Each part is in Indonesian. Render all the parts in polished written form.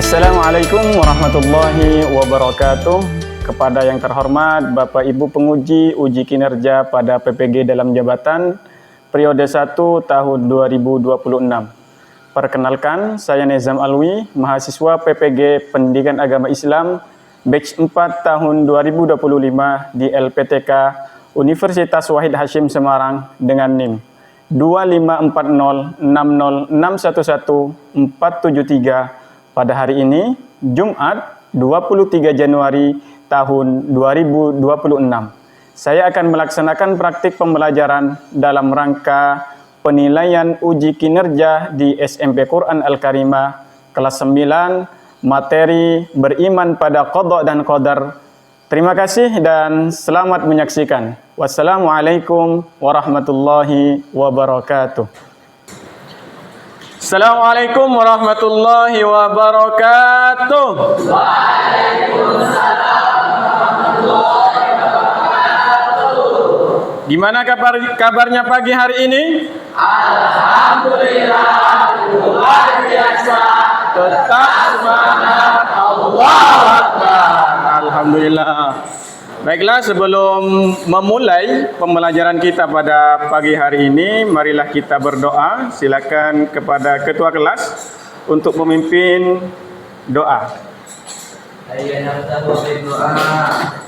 Assalamualaikum warahmatullahi wabarakatuh. Kepada yang terhormat Bapak Ibu penguji uji kinerja pada PPG dalam jabatan periode 1 tahun 2026. Perkenalkan, saya Nezam Alwi, mahasiswa PPG Pendidikan Agama Islam batch 4 tahun 2025 di LPTK Universitas Wahid Hasyim Semarang dengan NIM 25406061147 pada hari ini, Jumat 23 Januari tahun 2026. Saya akan melaksanakan praktik pembelajaran dalam rangka penilaian uji kinerja di SMP Quran Al-Karimah kelas 9, materi beriman pada qada dan qadar. Terima kasih dan selamat menyaksikan. Wassalamualaikum warahmatullahi wabarakatuh. Assalamualaikum warahmatullahi wabarakatuh. Waalaikumsalam warahmatullahi wabarakatuh. Gimana kabarnya pagi hari ini? Alhamdulillah, luar biasa. Tetap semangat. Allahu Akbar. Alhamdulillah. Baiklah, sebelum memulai pembelajaran kita pada pagi hari ini, marilah kita berdoa. Silakan kepada ketua kelas untuk memimpin doa.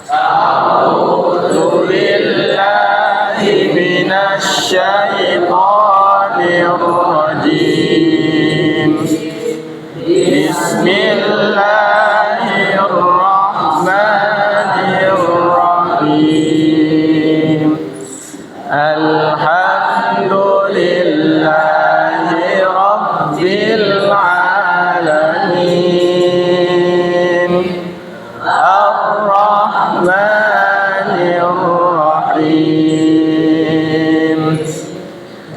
A'udzu billahi minasy syaithanir rajim. Bismillahirrahmanirrahim. Alhamdulillahi rabbil alamin. Ar-Rahmanir Rahim.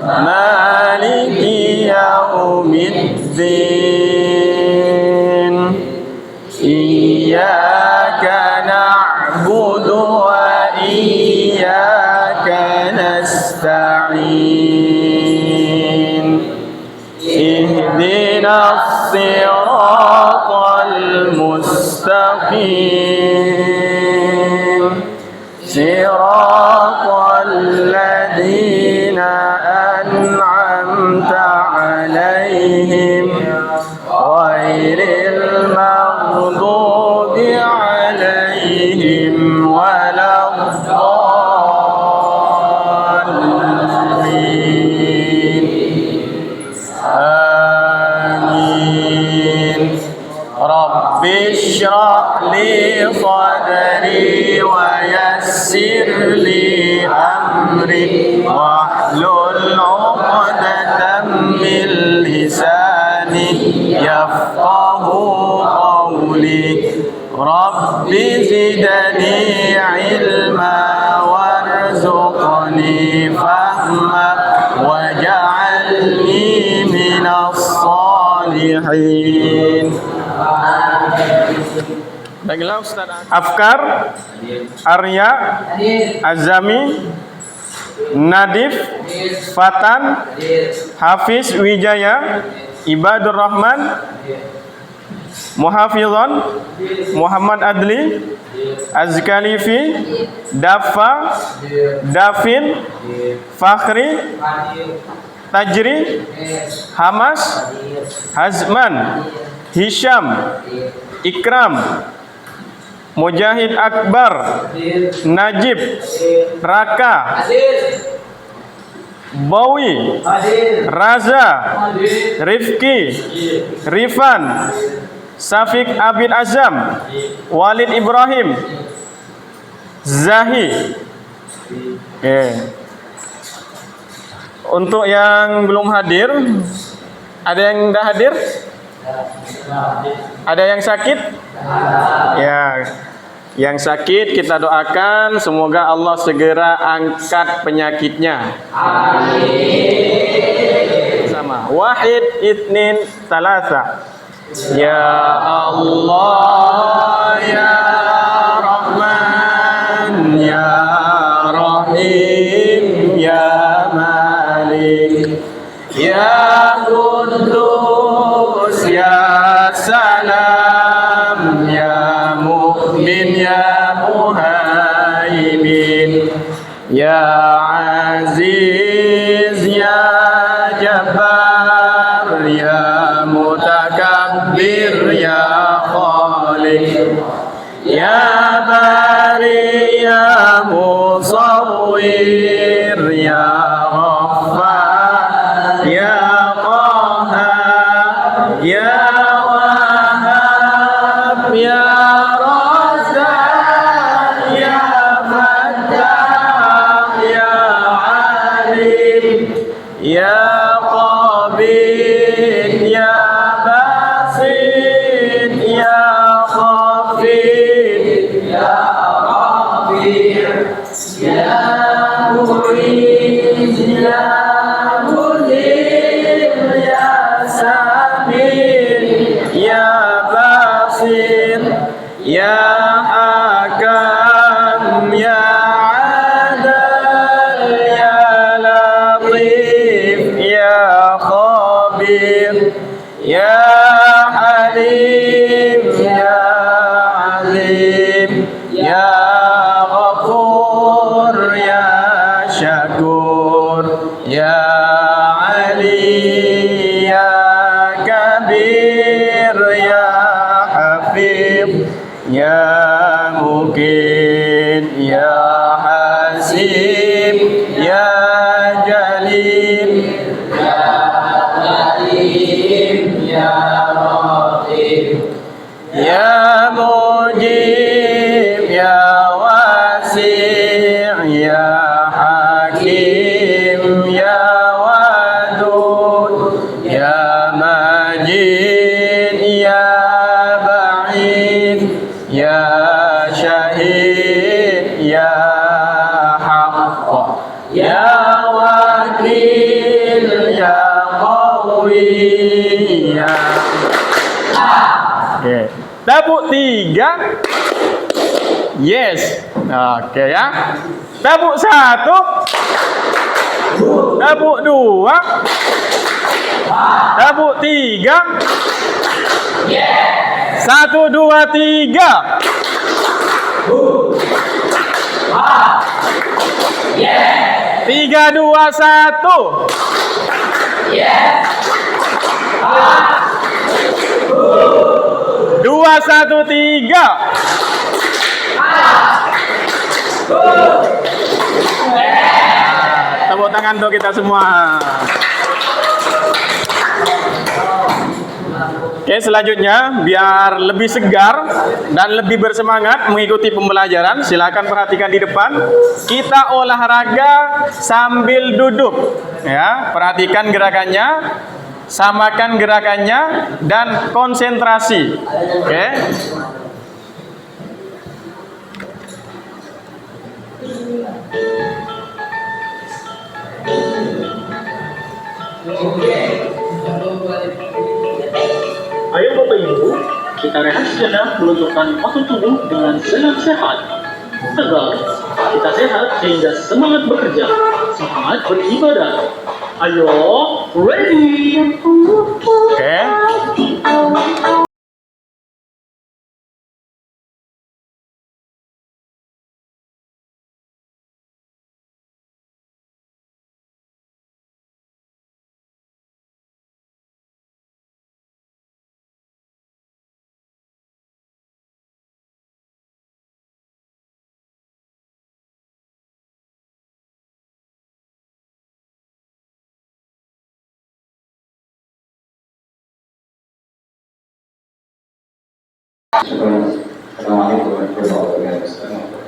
Maliki yaumiddin. Iyyaka na'budu wa iyyaka nasta'in. Ihdinas siratal mustaqim. Siratal ladzina an'amta 'alaihim ghairil maghdubi 'alaihim waladdallin. Amin. Rabbi shrah li sadri wa yassir li amri wahlul 'uqdatam min lisani yafqahu qawli. Rabbi zidni ilma warzuqni fahma waj'alni minas salihin. Baiklah Ustaz. Afkar, Arya, Azami, Nadif, Fatan, Hafiz Wijaya, Ibadur Rahman, Muhafizon, Muhammad Adli, Azkalifi, Dafa, Dafin, Fakhri, Tajri, Hamas, Hazman, Hisham, Ikram, Mujahid Akbar, Najib, Raka, Bawi, Raza, Rifki, Rifan, Safik Abid Azam, Walid Ibrahim, Zahi. Untuk yang belum hadir, ada yang dah hadir? Ada yang sakit? Ya, yang sakit kita doakan semoga Allah segera angkat penyakitnya. Amin. Sama. Wahid, Itsnin, Salasa. Ya Allah, ya Rahman, ya Rahim, ya Malik, ya Qudus, ya Salam. Ya Qabid Ya Basit Ya Khafid Ya Rafi' Ya Mu'id Ya Mudir Ya Samir Ya Basir Ya Hakam Ya Adal Ya Latif Ya Khabir Ya Halim Ya Alim Ya Ghafur Ya Syakur Ya Ali Ya Kabir Ya Hafiz Ya Mukid Ya Hasib Ya Jalil Ya Jalil Ya Latif Ya Mujib Ya Wasi' Ya Hakim Ya Wadud Ya Majid Ya Ba'id Ya Syahid Ya Haqq Ya Wakil Ya Qawi Ya. Oke. Tepuk 3. Yes. Oke ya. Tepuk 1. Tepuk 2. Tepuk 3. Yes. 1 2 3. Yes. 3 2 1. Yes. 2 1 3. Tepuk tangan untuk kita semua. Oke, selanjutnya biar lebih segar dan lebih bersemangat mengikuti pembelajaran, silakan perhatikan di depan. Kita olahraga sambil duduk. Ya, perhatikan gerakannya, samakan gerakannya dan konsentrasi. Oke. Ayo Bapak Ibu, kita rehat sejenak menunjukkan otot tubuh dengan senam sehat agar kita sehat sehingga semangat bekerja, semangat beribadah. Ayo, ready? Oke.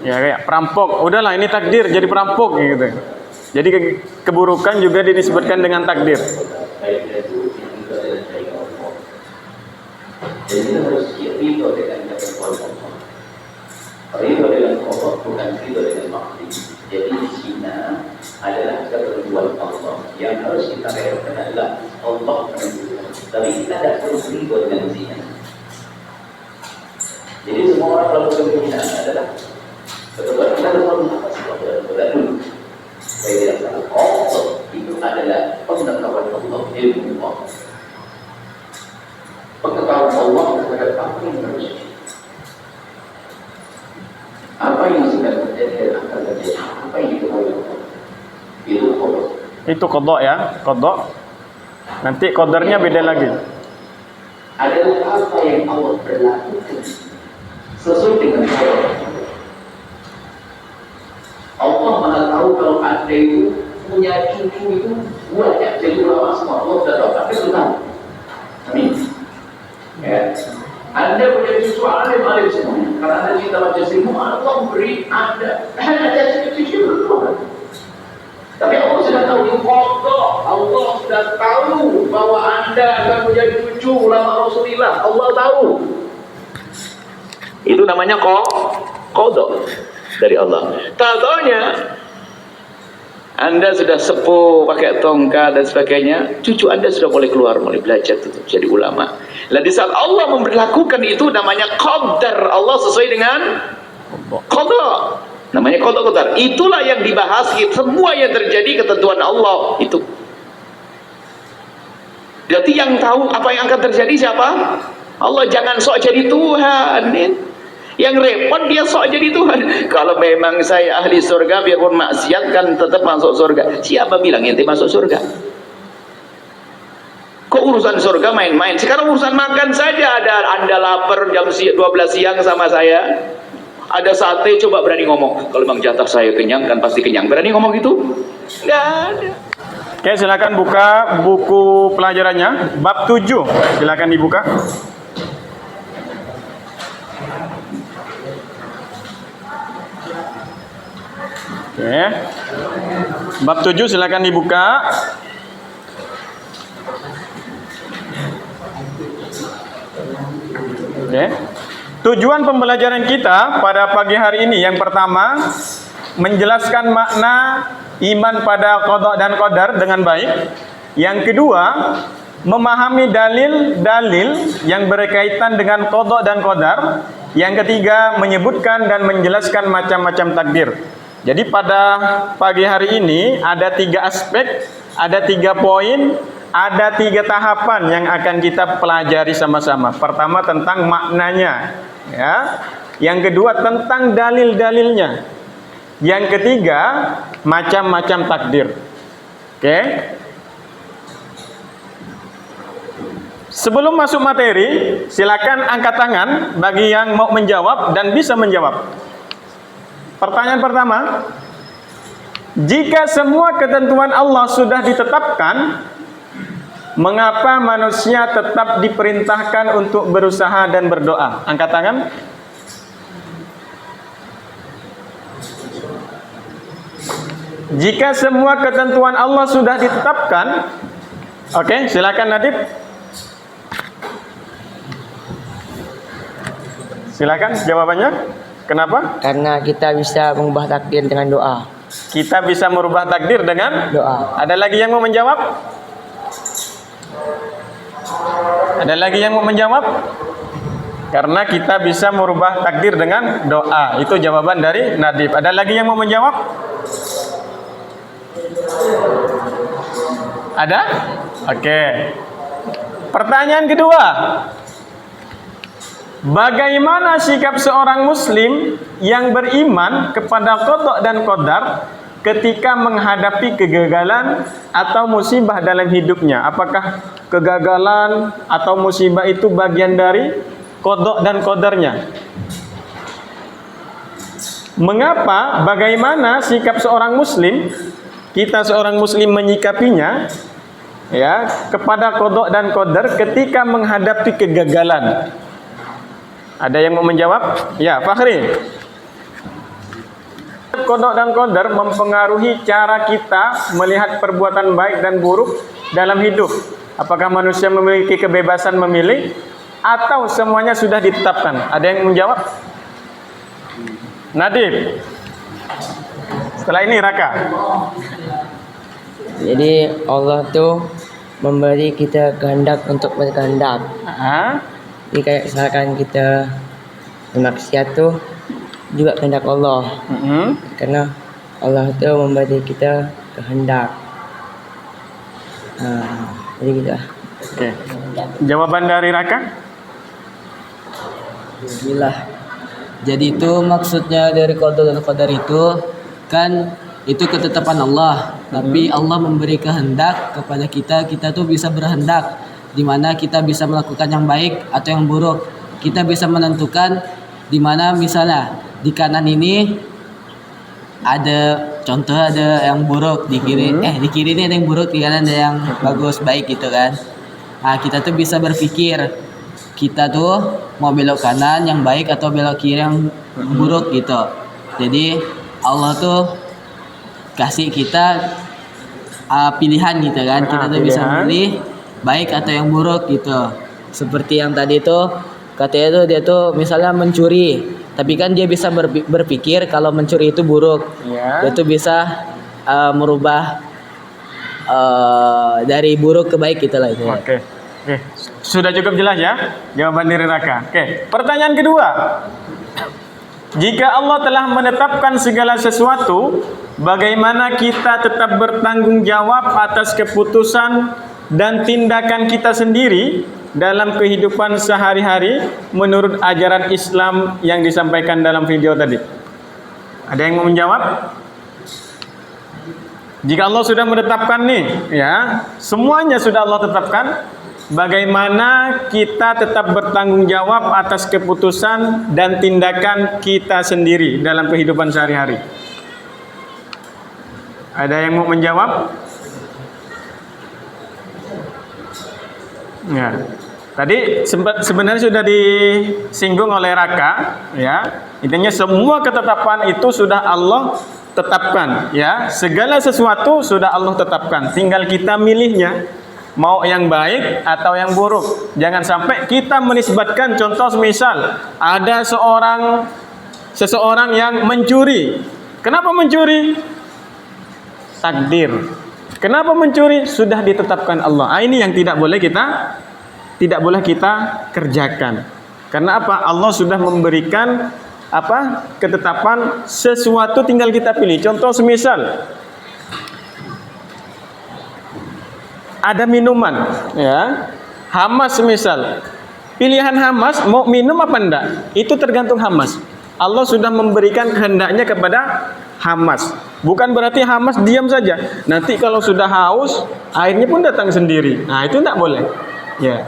Ya kayak perampok, udahlah ini takdir jadi perampok gitu. Jadi keburukan juga disebutkan dengan takdir. Jadi kita harus ridho dengan ketentuan Allah. Ridho dengan Allah bukan ridho dengan makhluk. Jadi di sini adalah ketentuan Allah. Yang harus kita redhakan adalah Allah menentukan. Tapi kita tidak perlu ridho dengan zina. Jadi semua orang melakukan penghinaan adalah ketentuan kita harus mengatasi ketentuan dulu. Saya tidak tahu Allah itu adalah pengetahuan Allah, ilmu Allah. Pengetahuan Allah terhadap apa yang harus, apa yang sedang terjadi dan akan terjadi, apa yang diketahui Allah. Itu Allah. Itu qadha ya, qadha. Nanti qadarnya beda lagi. Adalah apa yang Allah berlakukan sesuai dengan Allah. Allah Maha tahu kalau Anda itu punya cucu itu banyak, jadi ulama semua Allah sudah tahu, tapi itu tahu. Amin. Ya. Anda punya cucu alim-alim semuanya, karena Anda cinta baca semua, Allah beri Anda cucu itu. Tapi Allah sudah tahu ini kotor, Allah sudah tahu bahwa Anda akan menjadi cucu ulama Rasulullah. Allah tahu. Itu namanya qada dari Allah. Tahu-taunya Anda sudah sepuh, pakai tongkat dan sebagainya, cucu Anda sudah mulai keluar, mulai belajar tutup jadi ulama. Lalu di saat Allah memberlakukan itu namanya qadar, Allah sesuai dengan qada. Namanya qadar. Itulah yang dibahas, semua yang terjadi ketentuan Allah itu. Berarti yang tahu apa yang akan terjadi siapa? Allah. Jangan sok jadi Tuhan. Yang repot dia sok jadi Tuhan. Kalau memang saya ahli surga, biarpun maksiat kan tetap masuk surga. Siapa bilang ente masuk surga? Kok urusan surga main-main? Sekarang urusan makan saja ada. Anda lapar jam 12 siang sama saya, ada sate, coba berani ngomong. Kalau memang jatah saya kenyang, kan pasti kenyang. Berani ngomong gitu? Nggak ada. Oke, silakan buka buku pelajarannya bab 7. Silakan dibuka. Oke. Bab 7 silakan dibuka. Oke. Tujuan pembelajaran kita pada pagi hari ini yang pertama, menjelaskan makna iman pada qada dan qadar dengan baik. Yang kedua, memahami dalil-dalil yang berkaitan dengan qada dan qadar. Yang ketiga, menyebutkan dan menjelaskan macam-macam takdir. Jadi pada pagi hari ini ada 3 aspek, ada 3 poin, ada 3 tahapan yang akan kita pelajari sama-sama. Pertama tentang maknanya, ya. Yang kedua tentang dalil-dalilnya. Yang ketiga macam-macam takdir. Oke. Sebelum masuk materi, silakan angkat tangan bagi yang mau menjawab dan bisa menjawab. Pertanyaan pertama, jika semua ketentuan Allah sudah ditetapkan, mengapa manusia tetap diperintahkan untuk berusaha dan berdoa? Angkat tangan. Jika semua ketentuan Allah sudah ditetapkan, oke, silakan Nadib. Silakan jawabannya. Kenapa? Karena kita bisa mengubah takdir dengan doa. Kita bisa merubah takdir dengan Doa. Ada lagi yang mau menjawab? Ada lagi yang mau menjawab? Karena kita bisa merubah takdir dengan doa. Itu jawaban dari Nadib. Ada lagi yang mau menjawab? Ada? Oke. Pertanyaan kedua. Bagaimana sikap seorang muslim yang beriman kepada qada dan qadar ketika menghadapi kegagalan atau musibah dalam hidupnya? Apakah kegagalan atau musibah itu bagian dari qada dan qadarnya? Mengapa, bagaimana sikap seorang muslim, kita seorang muslim menyikapinya ya kepada qada dan qadar ketika menghadapi kegagalan? Ada yang mau menjawab? Ya, Fakhri. Qada dan qadar mempengaruhi cara kita melihat perbuatan baik dan buruk dalam hidup. Apakah manusia memiliki kebebasan memilih atau semuanya sudah ditetapkan? Ada yang menjawab? Nadib. Setelah ini Raka. Jadi Allah tuh memberi kita kehendak untuk berkehendak. Jadi kayak misalkan kita bermaksiat tuh juga kehendak Allah. Karena Allah tuh memberi kita kehendak. Jadi gitu. Oke. Jawaban dari Raka? Bismillah. Jadi itu maksudnya dari qada dan qadar itu kan itu ketetapan Allah. Tapi Allah memberi kehendak kepada kita tuh bisa berhendak, di mana kita bisa melakukan yang baik atau yang buruk. Kita bisa menentukan di mana misalnya di kanan ini ada contoh ada yang buruk, di kiri di kiri ini ada yang buruk, di kanan ada yang bagus baik gitu kan. Nah, kita tuh bisa berpikir kita tuh mau belok kanan yang baik atau belok kiri yang buruk gitu. Jadi Allah tuh kasih kita pilihan gitu kan. Kita tuh bisa Pilihan. milih baik atau yang buruk gitu. Seperti yang tadi tuh katanya tuh dia tuh misalnya mencuri, tapi kan dia bisa berpikir kalau mencuri itu buruk. Ya. Dia tuh bisa merubah dari buruk ke baik gitu lah itu. Oke. Oke. Sudah cukup jelas ya jawaban dari Raka. Oke. Pertanyaan kedua. Jika Allah telah menetapkan segala sesuatu, bagaimana kita tetap bertanggung jawab atas keputusan dan tindakan kita sendiri dalam kehidupan sehari-hari menurut ajaran Islam yang disampaikan dalam video tadi? Ada yang mau menjawab? Jika Allah sudah menetapkan nih, ya, semuanya sudah Allah tetapkan, bagaimana kita tetap bertanggung jawab atas keputusan dan tindakan kita sendiri dalam kehidupan sehari-hari? Ada yang mau menjawab? Ya. Tadi sebenarnya sudah disinggung oleh Raka, ya. Intinya semua ketetapan itu sudah Allah tetapkan, ya. Segala sesuatu sudah Allah tetapkan. Tinggal kita milihnya. Mau yang baik atau yang buruk. Jangan sampai kita menisbatkan, contoh misal ada seseorang yang mencuri. Kenapa mencuri? Takdir. Kenapa mencuri? Sudah ditetapkan Allah. Ini yang tidak boleh kita kerjakan. Karena apa? Allah sudah memberikan ketetapan sesuatu, tinggal kita pilih. Contoh semisal ada minuman, ya, hamas misal. Pilihan hamas mau minum apa enggak? Itu tergantung hamas. Allah sudah memberikan kehendaknya kepada hamas. Bukan berarti hamas diam saja. Nanti kalau sudah haus, airnya pun datang sendiri. Nah, itu enggak boleh. Ya.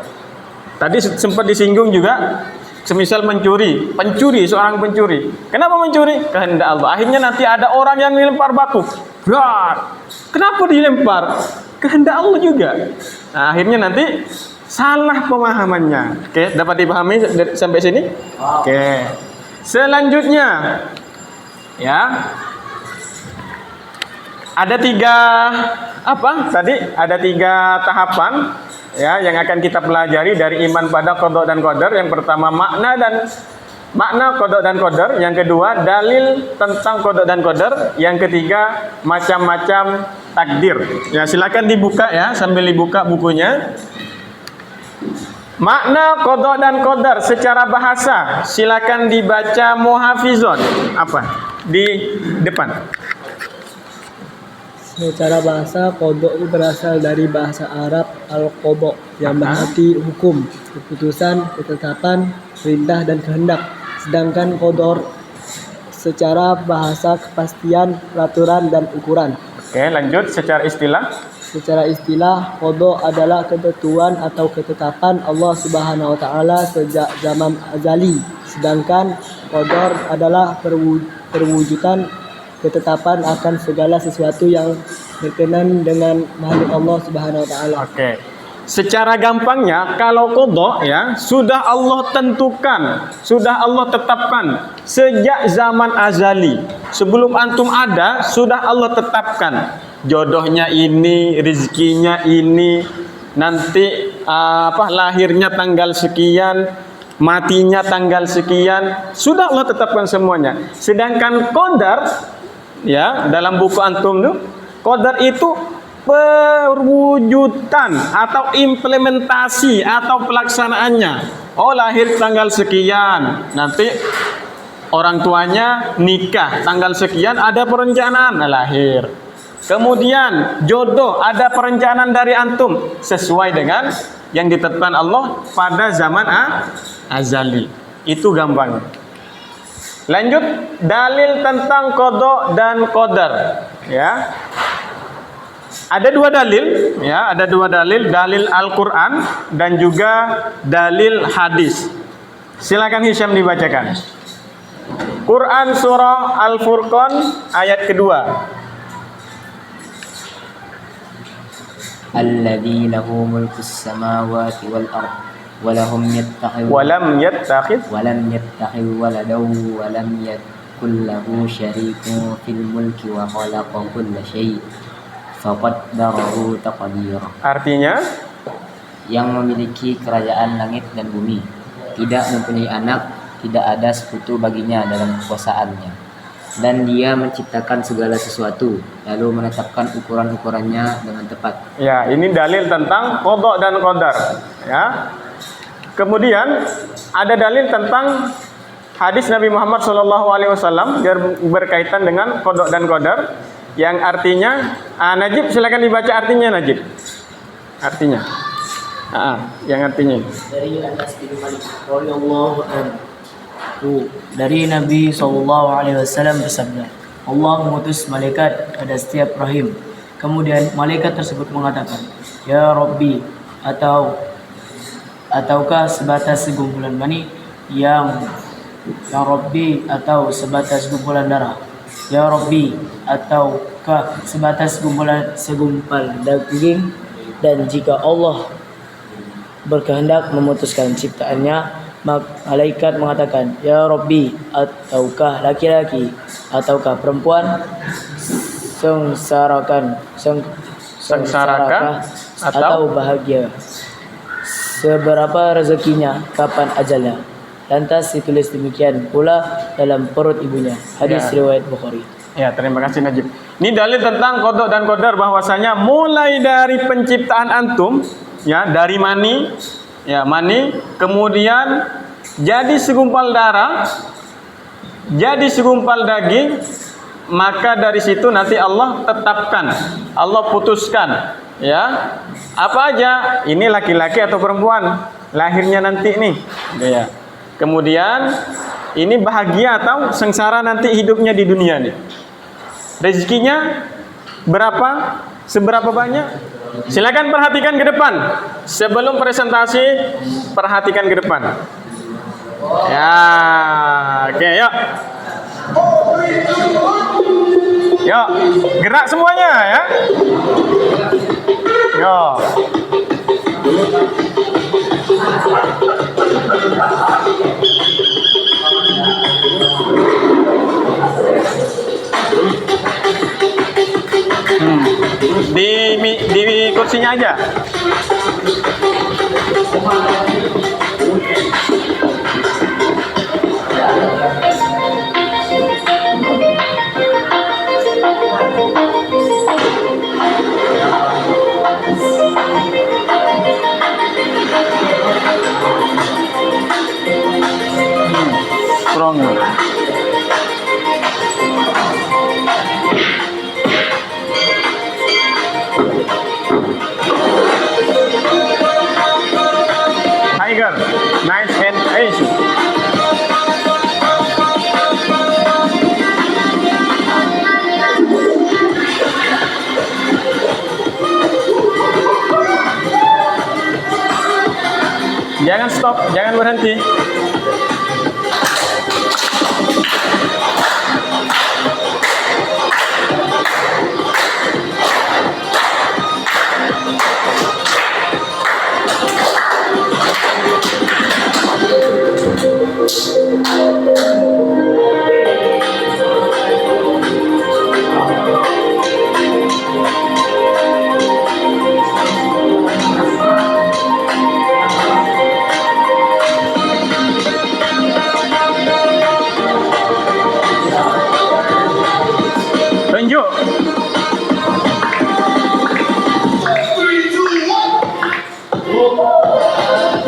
Tadi sempat disinggung juga, semisal pencuri, seorang pencuri. Kenapa mencuri? Kehendak Allah. Akhirnya nanti ada orang yang melempar batu. Kenapa dilempar? Kehendak Allah juga. Nah, akhirnya nanti salah pemahamannya. Oke, dapat dipahami sampai sini? Oke. Selanjutnya, ya, ada tiga tahapan, ya, yang akan kita pelajari dari iman pada qada dan qadar. Yang pertama makna qada dan qadar, yang kedua dalil tentang qada dan qadar, yang ketiga macam-macam takdir. Ya, silakan dibuka ya, sambil dibuka bukunya. Makna qada dan qadar secara bahasa, silakan dibaca muhafizon. Apa? Di depan. Secara bahasa, qada itu berasal dari bahasa Arab al-qada yang berarti hukum, keputusan, ketetapan, perintah dan kehendak. Sedangkan qadar secara bahasa kepastian, peraturan dan ukuran. Oke, lanjut secara istilah. Secara istilah, qada adalah ketentuan atau ketetapan Allah Subhanahu wa taala sejak zaman azali. Sedangkan qadar adalah perwujudan ketetapan akan segala sesuatu yang berkenan dengan makhluk Allah Subhanahu wa taala. Oke. Secara gampangnya, kalau qada, ya, sudah Allah tentukan, sudah Allah tetapkan sejak zaman azali. Sebelum antum ada, sudah Allah tetapkan. Jodohnya ini, rezekinya ini, nanti lahirnya tanggal sekian, matinya tanggal sekian, sudah Allah tetapkan semuanya. Sedangkan qadar, ya, dalam buku antum tuh, qadar itu perwujudan atau implementasi atau pelaksanaannya. Oh, lahir tanggal sekian, nanti orang tuanya nikah tanggal sekian, ada perencanaan lahir. Kemudian jodoh, ada perencanaan dari antum sesuai dengan yang ditetapkan Allah pada zaman azali. Itu gampang. Lanjut, dalil tentang qada dan qadar, ya. Ada dua dalil, ya, dalil Al-Qur'an dan juga dalil hadis. Silakan Hisham dibacakan. Quran surah Al-Furqan ayat kedua. الذي له ملك السماوات والأرض ولم يتخذ ولدا ولم يكن له شريك في الملك وخلق كل شيء faqaddarahu taqdira. Artinya, Yang memiliki kerajaan langit dan bumi, tidak mempunyai anak, tidak ada sekutu baginya dalam kekuasaannya, dan dia menciptakan segala sesuatu lalu menetapkan ukuran-ukurannya dengan tepat. ya ini dalil tentang qada dan qadar. Ya. Kemudian ada dalil tentang hadis Nabi Muhammad SAW yang berkaitan dengan qada dan qadar, yang artinya, Najib silakan dibaca artinya, Najib. Artinya. Yang artinya. Dari Anas bin Malik radhiyallahu anhu, dari Nabi SAW bersabda, Allah mengutus malaikat pada setiap rahim. Kemudian malaikat tersebut mengatakan, Ya Rabbi, ataukah sebatas segumpulan mani, yang Rabbi, atau sebatas gumpulan darah, Ya Rabbi, ataukah sebatas segumpal daging. Dan jika Allah berkehendak memutuskan ciptaannya, malaikat mengatakan, Ya Rabbi, ataukah laki-laki, ataukah perempuan, sengsarakan atau bahagia, seberapa rezekinya, kapan ajalnya. Lantas ditulis demikian pula dalam perut ibunya. Hadis riwayat Bukhari. Ya, terima kasih Najib. Ini dalil tentang qada dan qadar, bahwasanya mulai dari penciptaan antum, ya, dari mani, kemudian jadi segumpal darah, jadi segumpal daging, maka dari situ nanti Allah tetapkan, Allah putuskan, ya, apa aja, ini laki-laki atau perempuan, lahirnya nanti nih, ya. Kemudian ini bahagia atau sengsara nanti hidupnya di dunia nih. Rezekinya berapa? Seberapa banyak? Silakan perhatikan ke depan. Sebelum presentasi, perhatikan ke depan. Ya, oke, yuk. Yuk, gerak semuanya ya. Yuk. Di kursinya aja. Strong. Tiger, nice and easy. Jangan stop, jangan berhenti. Tunjuk.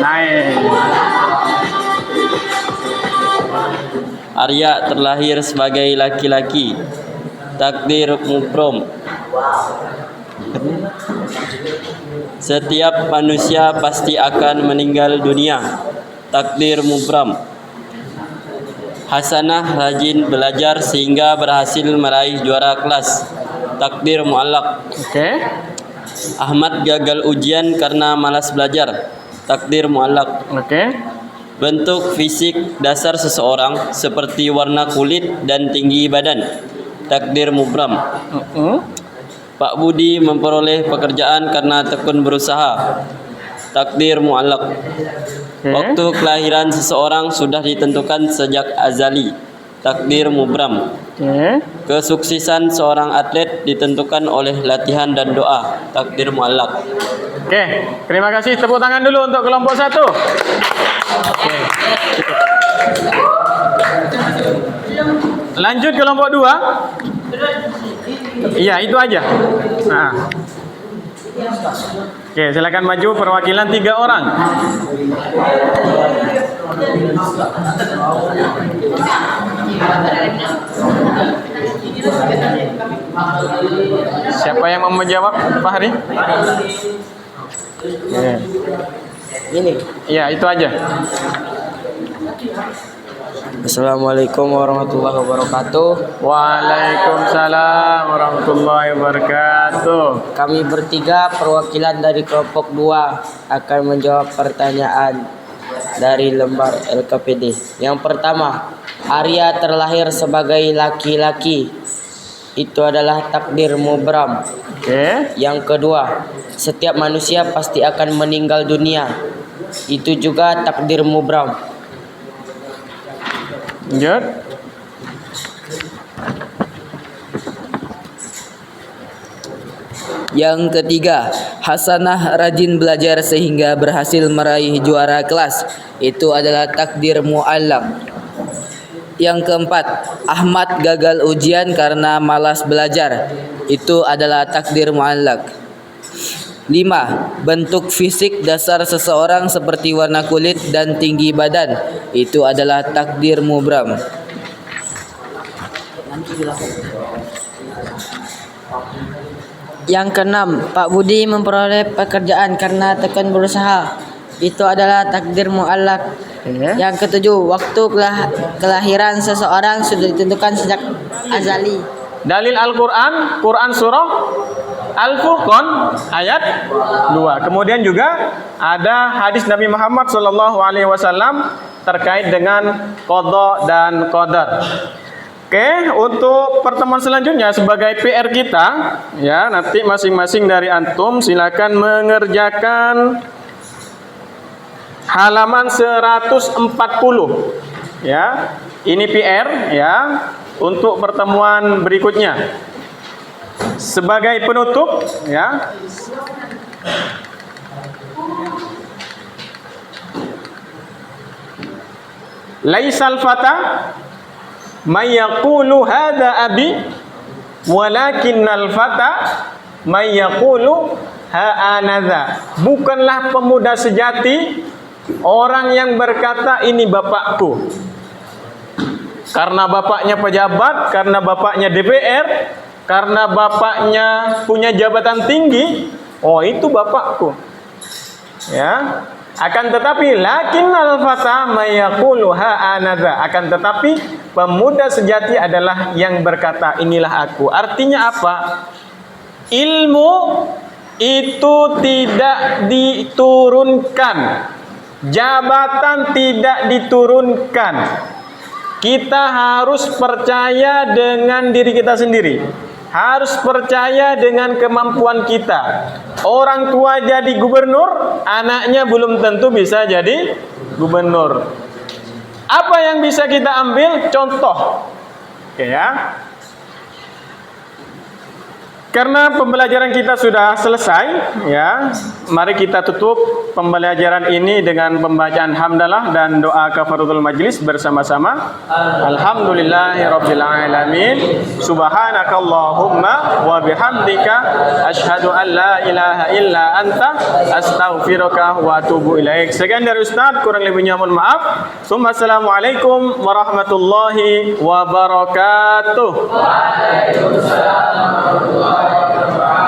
Naik. Arya terlahir sebagai laki-laki. Takdir mubrom. Setiap manusia pasti akan meninggal dunia. Takdir mubram. Hasanah rajin belajar sehingga berhasil meraih juara kelas. Takdir muallak. Oke. Ahmad gagal ujian karena malas belajar. Takdir muallak. Oke. Bentuk fisik dasar seseorang seperti warna kulit dan tinggi badan. Takdir mubram. Pak Budi memperoleh pekerjaan karena tekun berusaha. Takdir muallak. Waktu kelahiran seseorang sudah ditentukan sejak azali. takdir mubram. Kesuksesan seorang atlet ditentukan oleh latihan dan doa, takdir muallak. Oke, terima kasih. Tepuk tangan dulu untuk kelompok 1. Oke. Lanjut kelompok 2. Iya, itu aja. Nah. Oke, silakan maju perwakilan 3 orang. Siapa yang mau menjawab, Pak Hari? Ini. Iya, itu aja. Assalamualaikum warahmatullahi wabarakatuh. Waalaikumsalam warahmatullahi wabarakatuh. Kami bertiga perwakilan dari kelompok 2 akan menjawab pertanyaan dari lembar LKPD. Yang pertama, Arya terlahir sebagai laki-laki. Itu adalah takdir mubram. Oke. Yang kedua, setiap manusia pasti akan meninggal dunia. Itu juga takdir mubram. Lanjut. Yang ketiga, Hasanah rajin belajar sehingga berhasil meraih juara kelas. Itu adalah takdir muallak. Yang keempat, Ahmad gagal ujian karena malas belajar. Itu adalah takdir muallak. 5. Bentuk fisik dasar seseorang seperti warna kulit dan tinggi badan. Itu adalah takdir mubram. Yang keenam, Pak Budi memperoleh pekerjaan karena tekun berusaha. Itu adalah takdir muallak. Yang ketujuh, waktu kelahiran seseorang sudah ditentukan sejak azali. Dalil Al-Quran, Quran surah Al-Furqan ayat 2. Kemudian juga ada hadis Nabi Muhammad SAW terkait dengan qada dan qadar. Oke, untuk pertemuan selanjutnya sebagai PR kita, ya, nanti masing-masing dari antum silakan mengerjakan halaman 140. Ya, ini PR ya untuk pertemuan berikutnya. Sebagai penutup, ya, laisal fata may yaqulu hadza abi walakinnal fata may yaqulu ha anadza. Bukanlah pemuda sejati orang yang berkata ini bapakku karena bapaknya pejabat, karena bapaknya DPR, karena bapaknya punya jabatan tinggi, oh itu bapakku. Ya. Akan tetapi lakinnal fata may yaqulu ha anadza. Akan tetapi pemuda sejati adalah yang berkata inilah aku. Artinya apa? Ilmu itu tidak diturunkan. Jabatan tidak diturunkan. Kita harus percaya dengan diri kita sendiri. Harus percaya dengan kemampuan kita. Orang tua jadi gubernur, anaknya belum tentu bisa jadi gubernur. Apa yang bisa kita ambil? Contoh. Oke ya. Karena pembelajaran kita sudah selesai, ya, mari kita tutup pembelajaran ini dengan pembacaan hamdalah dan doa kafaratul majlis bersama-sama. Alhamdulillahirabbil alamin. Subhanakallahumma wa bihamdika asyhadu an la ilaha illa anta astaghfiruka wa atubu ilaik. Sekian dari Ustaz, kurang lebihnya mohon maaf. Assalamualaikum warahmatullahi wabarakatuh. Waalaikumsalam warahmatullahi wabarakatuh.